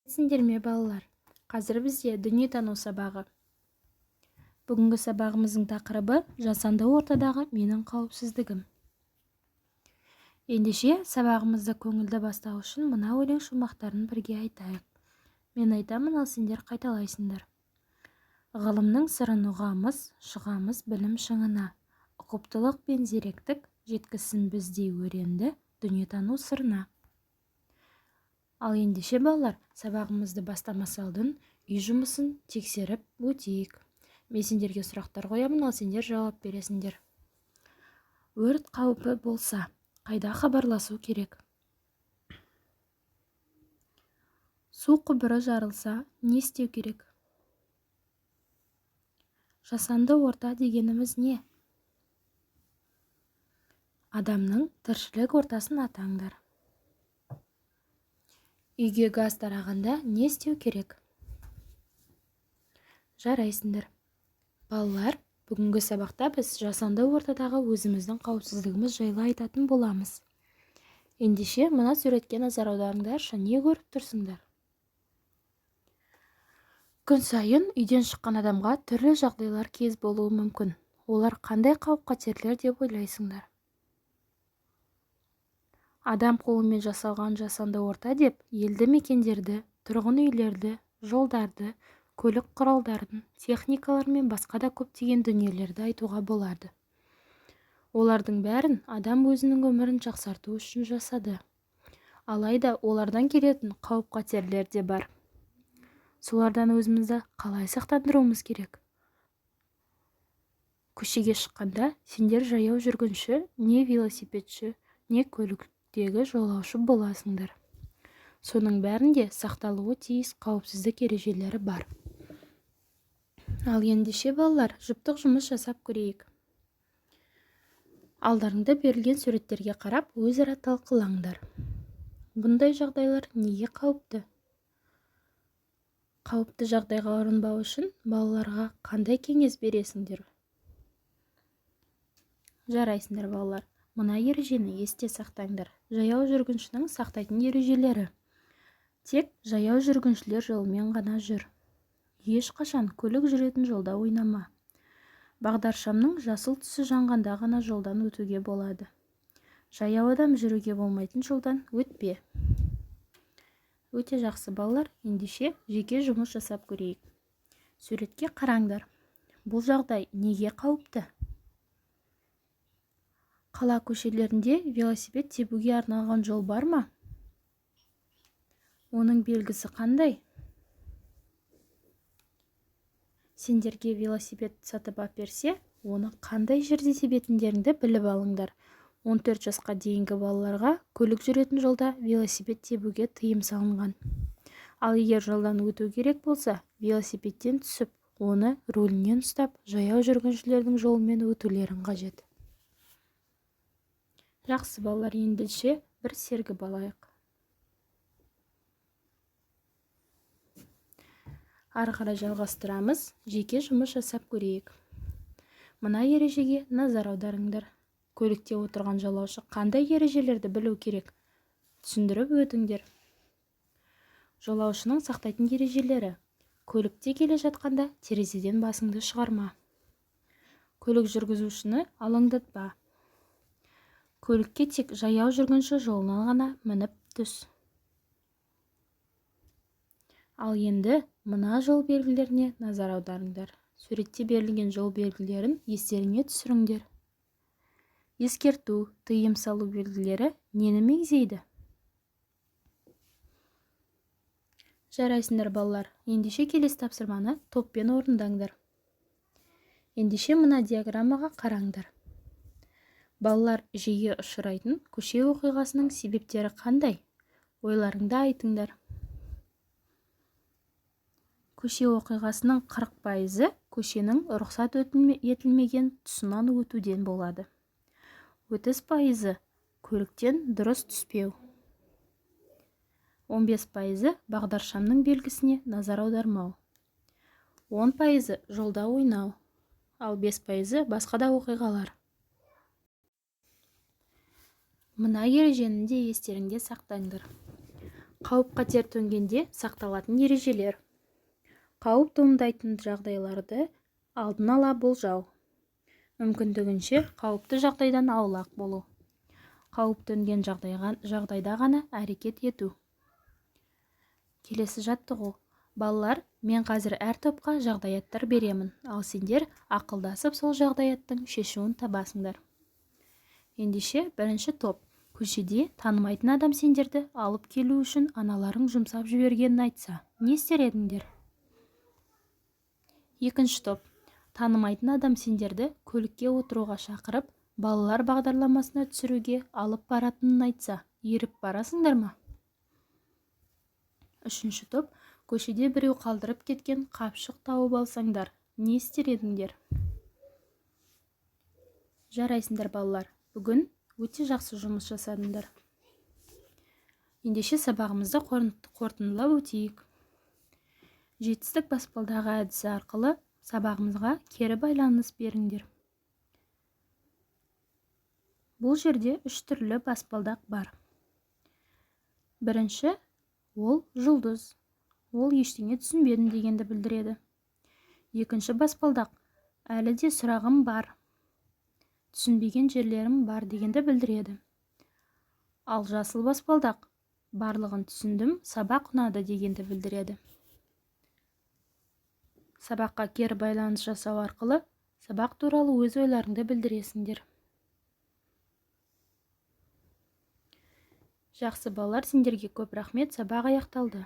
Сендер ме балалар? Қазір бізде дүниетану сабағы. Бүгінгі сабағымыздың тақырыбы жасанды ортадағы менің қауіпсіздігім. Ендеше сабағымызды көңілді бастау үшін мына өлең шумақтарын бірге айтайық. Мен айтамын, ал сендер қайталайсыңдар. Ғылымның сырын ұғамыз, шығамыз білім шыңына. Ұқыптылық пен зеректік жеткізсін біздей өренді дүниетану сырына. Ал ендеше балалар, сабағымызды бастамас алдын үй жұмысын тексеріп өтейік. Мен сендерге сұрақтар қоямын, ал сендер жауап бересіңдер. Өрт қаупі болса, қайда хабарласу керек? Су құбыры жарылса, не істеу керек? Жасанды орта дегеніміз не? Адамның тіршілік ортасын атаңдар. Үйге газ тарағанда не істеу керек? Жарайсыңдар. Балалар, бүгінгі сабақта біз жасанды ортадағы өзіміздің қауіпсіздігіміз жайлы айтатын боламыз. Ендеше мына суретке назар аударыңдаршы, не көріп тұрсыңдар? Күн сайын үйден шыққан адамға түрлі жағдайлар кез болуы мүмкін. Олар қандай қауіп-қатерлер деп ойлайсыңдар? Адам қолымен жасалған жасанды орта деп елді мекендерді, тұрғын үйлерді, жолдарды, көлік құралдарын, техникалар мен басқа да көптеген дүниелерді айтуға болады. Олардың бәрін адам өзінің өмірін жақсарту үшін жасады. Алайда олардан келетін қауіп-қатерлер де бар. Солардан өзімізді қалай сақтандыруымыз керек? Көшеге шыққанда сендер жаяу жүргінші, не велосипедші, не көліктегі жолаушы боласыңдар. Соның бәрінде сақталуы тиіс қауіпсіздік ережелері бар. Ал ендеше балалар, жұптық жұмыс жасап көрейік. Алдарыңда берілген суреттерге қарап, өзара талқылаңдар. Бұндай жағдайлар неге қауіпті? Қауіпті жағдайға ұрынбау үшін балаларға қандай кеңес бересіңдер? Жарайсыңдар балалар. Мына ережені есте сақтаңдар. Жаяу жүргіншінің сақтайтын ережелері. Тек жаяу жүргіншілер жолымен ғана жүр. Ешқашан көлік жүретін жолда ойнама. Бағдаршамның жасыл түсі жанғанда ғана жолдан өтуге болады. Жаяу адам жүруге болмайтын жолдан өтпе. Өте жақсы балалар, ендеше жеке жұмыс жасап көрейік. Суретке қараңдар. Бұл жағдай неге қауіпті? Қала көшелерінде велосипед тебуге арналған жол бар ма? Оның белгісі қандай? Сендерге велосипед сатып әперсе, оны қандай жерде тебетіндеріңді біліп алыңдар. 14 жасқа дейінгі балаларға көлік жүретін жолда велосипед тебуге тыйым салынған. Ал егер жолдан өту керек болса, велосипедтен түсіп, оны рулінен ұстап, жаяу жүргіншілердің жолымен өтулерін қажет. Жақсы балалар, ендеше бір сергі балайық. Ары қарай жалғастырамыз, жеке жұмыс жасап көрейік. Мына ережеге назар аударыңдар. Көлікте отырған жолаушы қандай ережелерді білу керек? Түсіндіріп өтіңдер. Жолаушының сақтайтын ережелері. Көлікте келе жатқанда терезеден басыңды шығарма. Көлік жүргізушіні алаңдатпа. Көлікке тек жаяу жүргінші жолынан ғана мініп түс. Ал енді мына жол белгілеріне назар аударыңдар. Суретте берілген жол белгілерін естеріңе түсіріңдер. Ескерту, тыйым салу белгілері нені мегзейді? Жарайсыңдар балалар, ендеше келесі тапсырманы топпен орындаңдар. Ендеше мына диаграммаға қараңдар. Балалар жиі ұшырайтын көше оқиғасының себептері қандай? Ойларыңды айтыңдар. Көше оқиғасының 40% көшенің рұқсат етілмеген тұсынан өтуден болады. 30% көліктен дұрыс түспеу. 15% бағдаршамның белгісіне назар аудармау. 10% жолда ойнау. Ал 5% басқа да оқиғалар. Мына ережені де естеріңде сақтаңдар. Қауіп-қатер төнгенде сақталатын ережелер. Қауіп туындайтын жағдайларды алдын ала болжау. Мүмкіндігінше қауіпті жағдайдан аулақ болу. Қауіп төнген жағдайда ғана әрекет ету. Келесі жаттығу. Балалар, мен қазір әр топқа жағдаяттар беремін, ал сендер ақылдасып сол жағдаяттың шешуін табасыңдар. Ендеше бірінші топ. Көшеде танымайтын адам сендерді алып келу үшін аналарың жұмсап жібергенін айтса, не істер едіңдер? Екінші топ. Танымайтын адам сендерді көлікке отыруға шақырып, балалар бағдарламасына түсіруге алып баратынын айтса, еріп барасыңдар ма? Үшінші топ. Көшеде біреу қалдырып кеткен қапшық тауып алсаңдар, не істер едіңдер? Жарайсыңдар балалар, бүгін өте жақсы жұмыс жасадыңдар. Ендеше сабағымызды қорытындылап өтейік. Жетістік баспалдағы әдісі арқылы сабағымызға кері байланыс беріңдер. Бұл жерде 3 түрлі баспалдақ бар. Бірінші, ол жұлдыз. Ол ештеңе түсінбедім дегенді білдіреді. Екінші баспалдақ, әлі де сұрағым бар. Түсінбеген жерлерім бар дегенді білдіреді. Ал жасыл баспалдақ, барлығын түсіндім, сабақ ұнады дегенді білдіреді. Сабаққа кері байланыс жасау арқылы сабақ туралы өз ойларыңды білдіресіңдер. Жақсы балалар, сендерге көп рахмет, сабақ аяқталды.